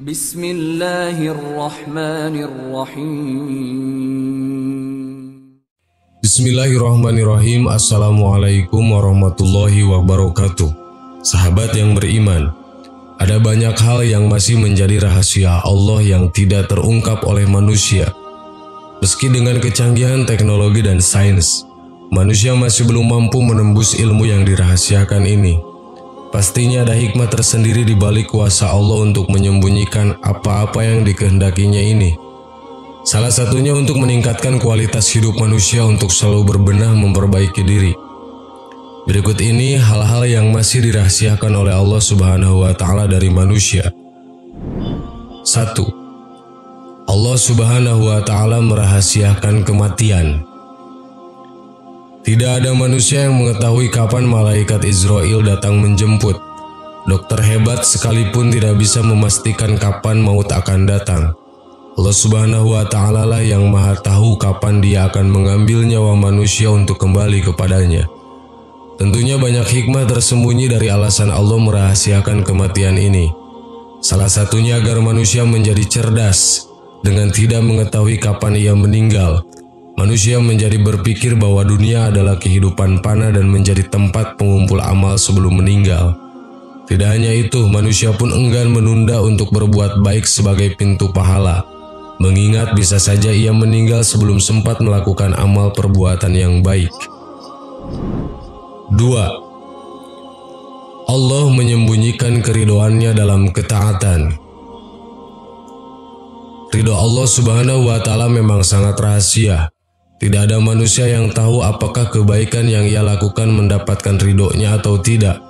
Bismillahirrahmanirrahim. Bismillahirrahmanirrahim. Assalamualaikum warahmatullahi wabarakatuh. Sahabat yang beriman, ada banyak hal yang masih menjadi rahasia Allah yang tidak terungkap oleh manusia. Meski dengan kecanggihan teknologi dan sains, manusia masih belum mampu menembus ilmu yang dirahasiakan ini. Pastinya ada hikmah tersendiri di balik kuasa Allah untuk menyembunyikan apa-apa yang dikehendakinya ini. Salah satunya untuk meningkatkan kualitas hidup manusia untuk selalu berbenah memperbaiki diri. Berikut ini hal-hal yang masih dirahasiakan oleh Allah Subhanahu wa Ta'ala dari manusia. 1. Allah Subhanahu wa Ta'ala merahasiakan kematian. Tidak ada manusia yang mengetahui kapan malaikat Israel datang menjemput. Dokter hebat sekalipun tidak bisa memastikan kapan maut akan datang. Allah Subhanahu wa Ta'ala lah yang maha tahu kapan Dia akan mengambil nyawa manusia untuk kembali kepadanya. Tentunya banyak hikmah tersembunyi dari alasan Allah merahasiakan kematian ini. Salah satunya agar manusia menjadi cerdas dengan tidak mengetahui kapan ia meninggal. Manusia menjadi berpikir bahwa dunia adalah kehidupan fana dan menjadi tempat pengumpul amal sebelum meninggal. Tidak hanya itu, manusia pun enggan menunda untuk berbuat baik sebagai pintu pahala, mengingat bisa saja ia meninggal sebelum sempat melakukan amal perbuatan yang baik. 2. Allah menyembunyikan keridhoannya dalam ketaatan. Ridho Allah Subhanahu wa Ta'ala memang sangat rahasia. Tidak ada manusia yang tahu apakah kebaikan yang ia lakukan mendapatkan ridhonya atau tidak.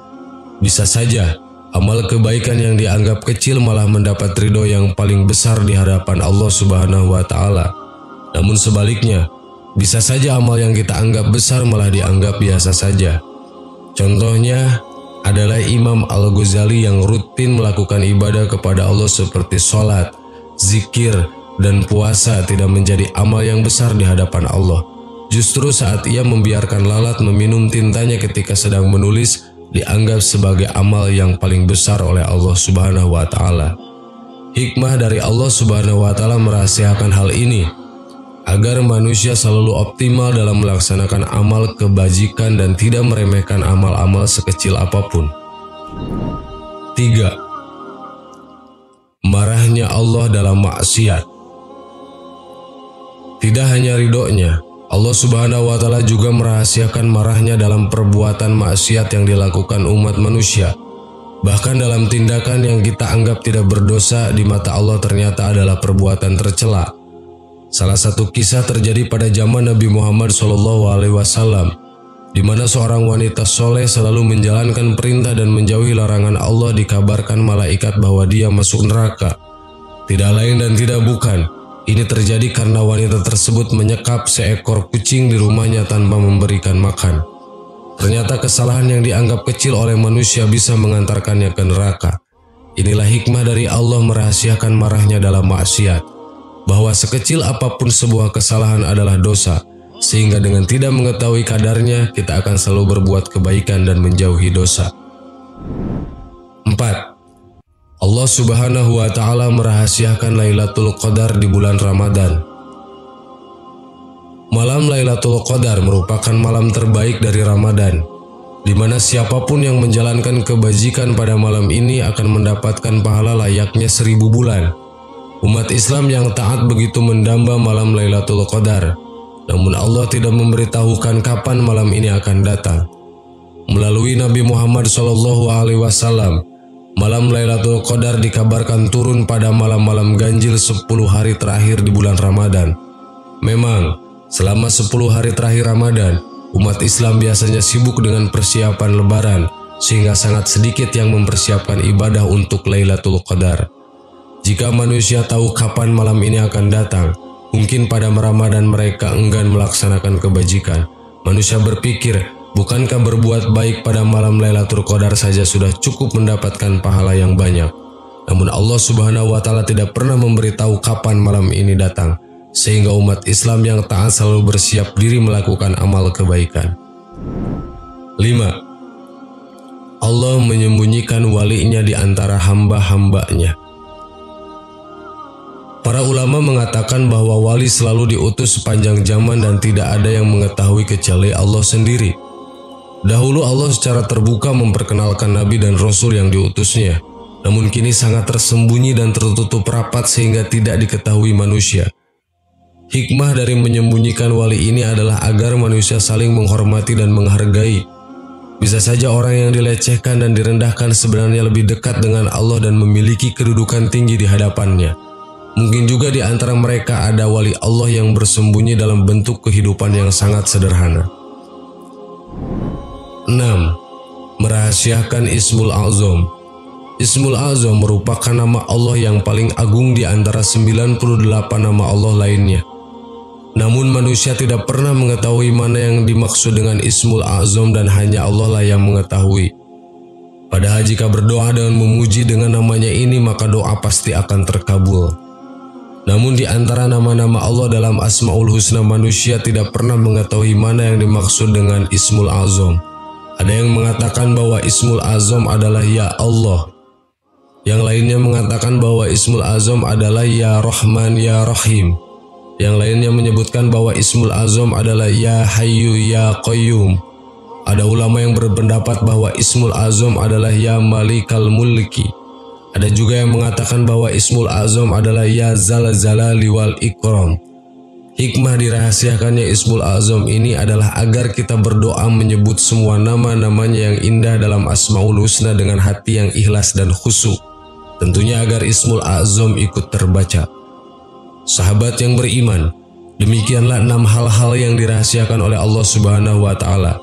Bisa saja, amal kebaikan yang dianggap kecil malah mendapat ridho yang paling besar di hadapan Allah Subhanahu wa Ta'ala. Namun sebaliknya, bisa saja amal yang kita anggap besar malah dianggap biasa saja. Contohnya adalah Imam Al-Ghazali yang rutin melakukan ibadah kepada Allah seperti sholat, zikir, dan puasa tidak menjadi amal yang besar di hadapan Allah. Justru saat ia membiarkan lalat meminum tintanya ketika sedang menulis, dianggap sebagai amal yang paling besar oleh Allah Subhanahu wa Ta'ala. Hikmah dari Allah Subhanahu wa Ta'ala merahasiakan hal ini agar manusia selalu optimal dalam melaksanakan amal kebajikan dan tidak meremehkan amal-amal sekecil apapun. 3. Marahnya Allah dalam maksiat. Tidak hanya ridhonya, Allah Subhanahu wa Ta'ala juga merahasiakan marahnya dalam perbuatan maksiat yang dilakukan umat manusia. Bahkan dalam tindakan yang kita anggap tidak berdosa di mata Allah ternyata adalah perbuatan tercela. Salah satu kisah terjadi pada zaman Nabi Muhammad SAW, di mana seorang wanita soleh selalu menjalankan perintah dan menjauhi larangan Allah dikabarkan malaikat bahwa dia masuk neraka. Tidak lain dan tidak bukan, ini terjadi karena wanita tersebut menyekap seekor kucing di rumahnya tanpa memberikan makan. Ternyata kesalahan yang dianggap kecil oleh manusia bisa mengantarkannya ke neraka. Inilah hikmah dari Allah merahasiakan marahnya dalam maksiat, bahwa sekecil apapun sebuah kesalahan adalah dosa, sehingga dengan tidak mengetahui kadarnya kita akan selalu berbuat kebaikan dan menjauhi dosa. 4. Allah Subhanahu wa Ta'ala merahasiakan Lailatul Qadar di bulan Ramadan. Malam Lailatul Qadar merupakan malam terbaik dari Ramadan, di mana siapapun yang menjalankan kebajikan pada malam ini akan mendapatkan pahala layaknya 1000 bulan. Umat Islam yang taat begitu mendamba malam Lailatul Qadar, namun Allah tidak memberitahukan kapan malam ini akan datang. Melalui Nabi Muhammad SAW, malam Lailatul Qadar dikabarkan turun pada malam-malam ganjil 10 hari terakhir di bulan Ramadan. Memang, selama 10 hari terakhir Ramadan, umat Islam biasanya sibuk dengan persiapan lebaran, sehingga sangat sedikit yang mempersiapkan ibadah untuk Lailatul Qadar. Jika manusia tahu kapan malam ini akan datang, mungkin pada Ramadan mereka enggan melaksanakan kebajikan. Manusia berpikir, bukankah berbuat baik pada malam Lailatul Qadar saja sudah cukup mendapatkan pahala yang banyak? Namun Allah Subhanahu wa Ta'ala tidak pernah memberitahu kapan malam ini datang, sehingga umat Islam yang taat selalu bersiap diri melakukan amal kebaikan. 5. Allah menyembunyikan walinya di antara hamba-hambanya. Para ulama mengatakan bahwa wali selalu diutus sepanjang zaman dan tidak ada yang mengetahui kecuali Allah sendiri. Dahulu Allah secara terbuka memperkenalkan nabi dan rasul yang diutusnya, namun kini sangat tersembunyi dan tertutup rapat sehingga tidak diketahui manusia. Hikmah dari menyembunyikan wali ini adalah agar manusia saling menghormati dan menghargai. Bisa saja orang yang dilecehkan dan direndahkan sebenarnya lebih dekat dengan Allah dan memiliki kedudukan tinggi di hadapannya. Mungkin juga di antara mereka ada wali Allah yang bersembunyi dalam bentuk kehidupan yang sangat sederhana. 6. Merahasiakan Ismul A'zam. Ismul A'zam merupakan nama Allah yang paling agung di antara 98 nama Allah lainnya. Namun manusia tidak pernah mengetahui mana yang dimaksud dengan Ismul A'zam dan hanya Allah lah yang mengetahui. Padahal jika berdoa dengan memuji dengan namanya ini maka doa pasti akan terkabul. Namun di antara nama-nama Allah dalam Asmaul Husna manusia tidak pernah mengetahui mana yang dimaksud dengan Ismul A'zam. Ada yang mengatakan bahwa Ismul A'zam adalah Ya Allah. Yang lainnya mengatakan bahwa Ismul A'zam adalah Ya Rahman Ya Rahim. Yang lainnya menyebutkan bahwa Ismul A'zam adalah Ya Hayyu Ya Qayyum. Ada ulama yang berpendapat bahwa Ismul A'zam adalah Ya Malikal Mulki. Ada juga yang mengatakan bahwa Ismul A'zam adalah Ya Zal Zalali wal Ikram. Hikmah dirahasiakannya Ismul A'zam ini adalah agar kita berdoa menyebut semua nama-namanya yang indah dalam Asmaul Husna dengan hati yang ikhlas dan khusyuk. Tentunya agar Ismul A'zam ikut terbaca. Sahabat yang beriman, demikianlah 6 hal-hal yang dirahasiakan oleh Allah Subhanahu wa Ta'ala.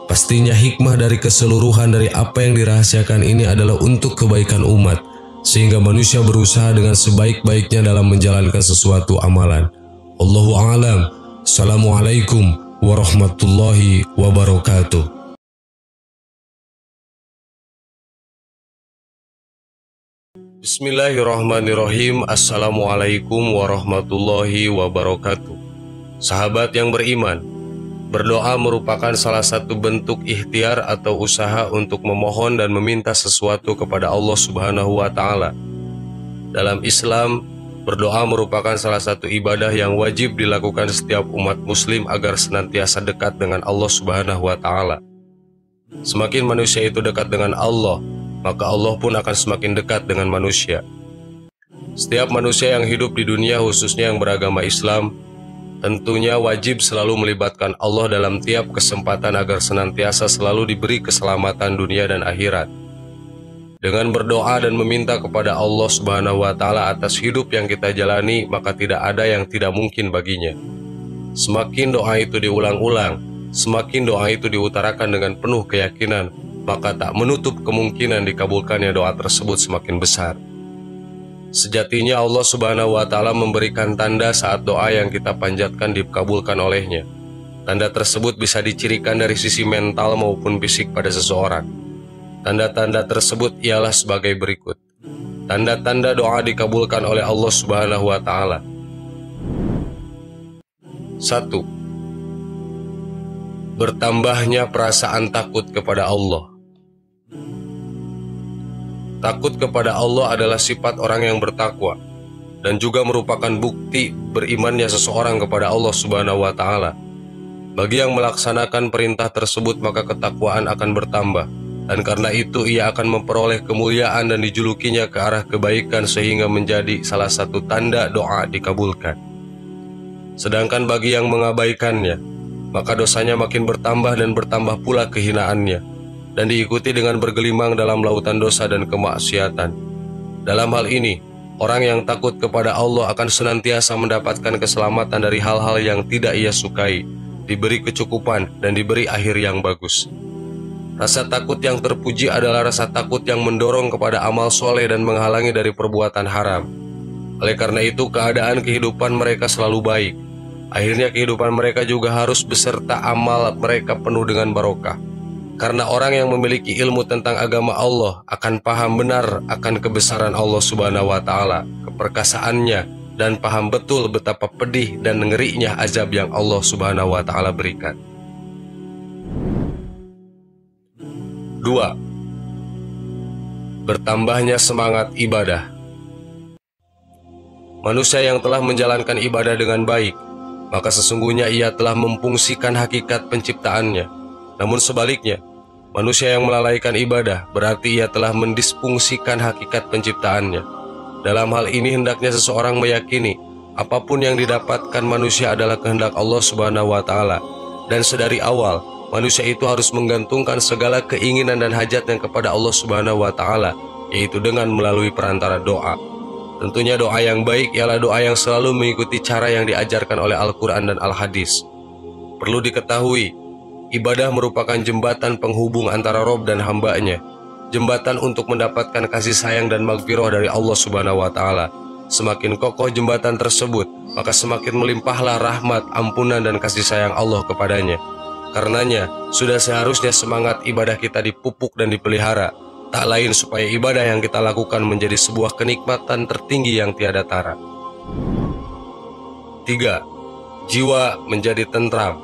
Pastinya hikmah dari keseluruhan dari apa yang dirahasiakan ini adalah untuk kebaikan umat, sehingga manusia berusaha dengan sebaik-baiknya dalam menjalankan sesuatu amalan. Allahu a'lam. Assalamualaikum warahmatullahi wabarakatuh. Bismillahirrahmanirrahim. Assalamualaikum warahmatullahi wabarakatuh. Sahabat yang beriman, berdoa merupakan salah satu bentuk ikhtiar atau usaha untuk memohon dan meminta sesuatu kepada Allah Subhanahu wa Ta'ala. Dalam Islam, berdoa merupakan salah satu ibadah yang wajib dilakukan setiap umat muslim agar senantiasa dekat dengan Allah Subhanahu wa Ta'ala. Semakin manusia itu dekat dengan Allah, maka Allah pun akan semakin dekat dengan manusia. Setiap manusia yang hidup di dunia, khususnya yang beragama Islam, tentunya wajib selalu melibatkan Allah dalam tiap kesempatan agar senantiasa selalu diberi keselamatan dunia dan akhirat. Dengan berdoa dan meminta kepada Allah Subhanahu wa Ta'ala atas hidup yang kita jalani, maka tidak ada yang tidak mungkin baginya. Semakin doa itu diulang-ulang, semakin doa itu diutarakan dengan penuh keyakinan, maka tak menutup kemungkinan dikabulkannya doa tersebut semakin besar. Sejatinya Allah Subhanahu wa Ta'ala memberikan tanda saat doa yang kita panjatkan dikabulkan olehnya. Tanda tersebut bisa dicirikan dari sisi mental maupun fisik pada seseorang. Tanda-tanda tersebut ialah sebagai berikut. Tanda-tanda doa dikabulkan oleh Allah Subhanahu wa Ta'ala. 1. Bertambahnya perasaan takut kepada Allah. Takut kepada Allah adalah sifat orang yang bertakwa dan juga merupakan bukti berimannya seseorang kepada Allah Subhanahu wa Ta'ala. Bagi yang melaksanakan perintah tersebut, maka ketakwaan akan bertambah, dan karena itu ia akan memperoleh kemuliaan dan dijulukinya ke arah kebaikan sehingga menjadi salah satu tanda doa dikabulkan. Sedangkan bagi yang mengabaikannya, maka dosanya makin bertambah dan bertambah pula kehinaannya, dan diikuti dengan bergelimang dalam lautan dosa dan kemaksiatan. Dalam hal ini, orang yang takut kepada Allah akan senantiasa mendapatkan keselamatan dari hal-hal yang tidak ia sukai, diberi kecukupan dan diberi akhir yang bagus. Rasa takut yang terpuji adalah rasa takut yang mendorong kepada amal soleh dan menghalangi dari perbuatan haram. Oleh karena itu, keadaan kehidupan mereka selalu baik. Akhirnya kehidupan mereka juga harus beserta amal mereka penuh dengan barokah. Karena orang yang memiliki ilmu tentang agama Allah akan paham benar akan kebesaran Allah Subhanahu wa Ta'ala, keperkasaannya, dan paham betul betapa pedih dan ngerinya azab yang Allah Subhanahu wa Ta'ala berikan. 2. Bertambahnya semangat ibadah. Manusia yang telah menjalankan ibadah dengan baik, maka sesungguhnya ia telah memfungsikan hakikat penciptaannya. Namun sebaliknya, manusia yang melalaikan ibadah berarti ia telah mendisfungsikan hakikat penciptaannya. Dalam hal ini hendaknya seseorang meyakini apapun yang didapatkan manusia adalah kehendak Allah Subhanahu wa Ta'ala, dan sedari awal manusia itu harus menggantungkan segala keinginan dan hajatnya kepada Allah Subhanahu wa Ta'ala, yaitu dengan melalui perantara doa. Tentunya doa yang baik ialah doa yang selalu mengikuti cara yang diajarkan oleh Al-Quran dan Al-Hadis. Perlu diketahui, ibadah merupakan jembatan penghubung antara Rob dan hambanya, jembatan untuk mendapatkan kasih sayang dan maghfirah dari Allah Subhanahu wa Ta'ala. Semakin kokoh jembatan tersebut, maka semakin melimpahlah rahmat, ampunan, dan kasih sayang Allah kepadanya. Karenanya, sudah seharusnya semangat ibadah kita dipupuk dan dipelihara, tak lain supaya ibadah yang kita lakukan menjadi sebuah kenikmatan tertinggi yang tiada tara. 3. Jiwa menjadi tentram.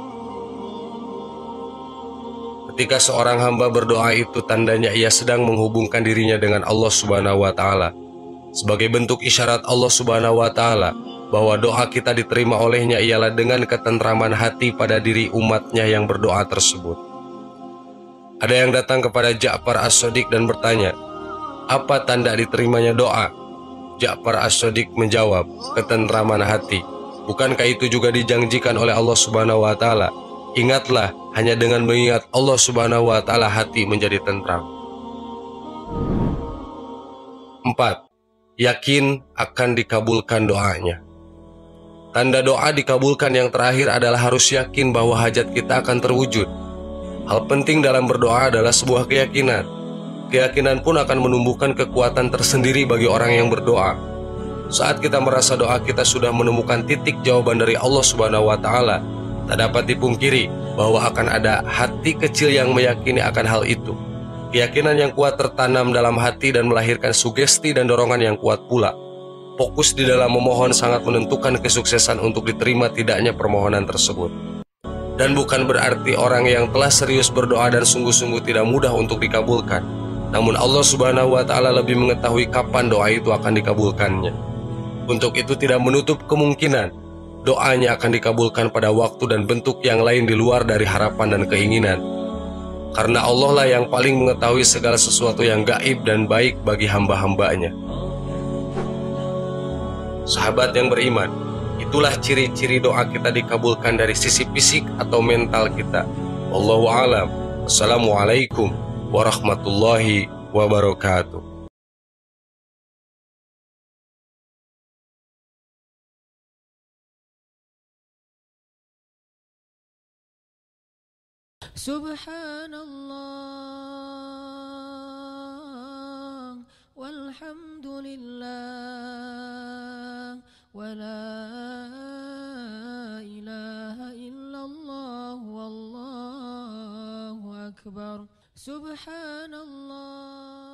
Ketika seorang hamba berdoa itu tandanya ia sedang menghubungkan dirinya dengan Allah Subhanahu wa Ta'ala. Sebagai bentuk isyarat Allah Subhanahu wa Ta'ala bahwa doa kita diterima olehnya ialah dengan ketentraman hati pada diri umatnya yang berdoa tersebut. Ada yang datang kepada Ja'far As-Shadiq dan bertanya, apa tanda diterimanya doa? Ja'far As-Shadiq menjawab, ketentraman hati. Bukankah itu juga dijanjikan oleh Allah Subhanahu wa Ta'ala? Ingatlah, hanya dengan mengingat Allah Subhanahu wa Ta'ala hati menjadi tentram. 4. Yakin akan dikabulkan doanya. Tanda doa dikabulkan yang terakhir adalah harus yakin bahwa hajat kita akan terwujud. Hal penting dalam berdoa adalah sebuah keyakinan. Keyakinan pun akan menumbuhkan kekuatan tersendiri bagi orang yang berdoa. Saat kita merasa doa kita sudah menemukan titik jawaban dari Allah Subhanahu wa Ta'ala, tak dapat dipungkiri bahwa akan ada hati kecil yang meyakini akan hal itu. Keyakinan yang kuat tertanam dalam hati dan melahirkan sugesti dan dorongan yang kuat pula. Fokus di dalam memohon sangat menentukan kesuksesan untuk diterima tidaknya permohonan tersebut. Dan bukan berarti orang yang telah serius berdoa dan sungguh-sungguh tidak mudah untuk dikabulkan. Namun Allah Subhanahu wa Ta'ala lebih mengetahui kapan doa itu akan dikabulkannya. Untuk itu tidak menutup kemungkinan doanya akan dikabulkan pada waktu dan bentuk yang lain di luar dari harapan dan keinginan. Karena Allah lah yang paling mengetahui segala sesuatu yang gaib dan baik bagi hamba-hambanya. Sahabat yang beriman, itulah ciri-ciri doa kita dikabulkan dari sisi fisik atau mental kita. Wallahu a'lam. Assalamualaikum warahmatullahi wabarakatuh. Subhanallah walhamdulillah wala ilaha illallah wallahu akbar. Subhanallah.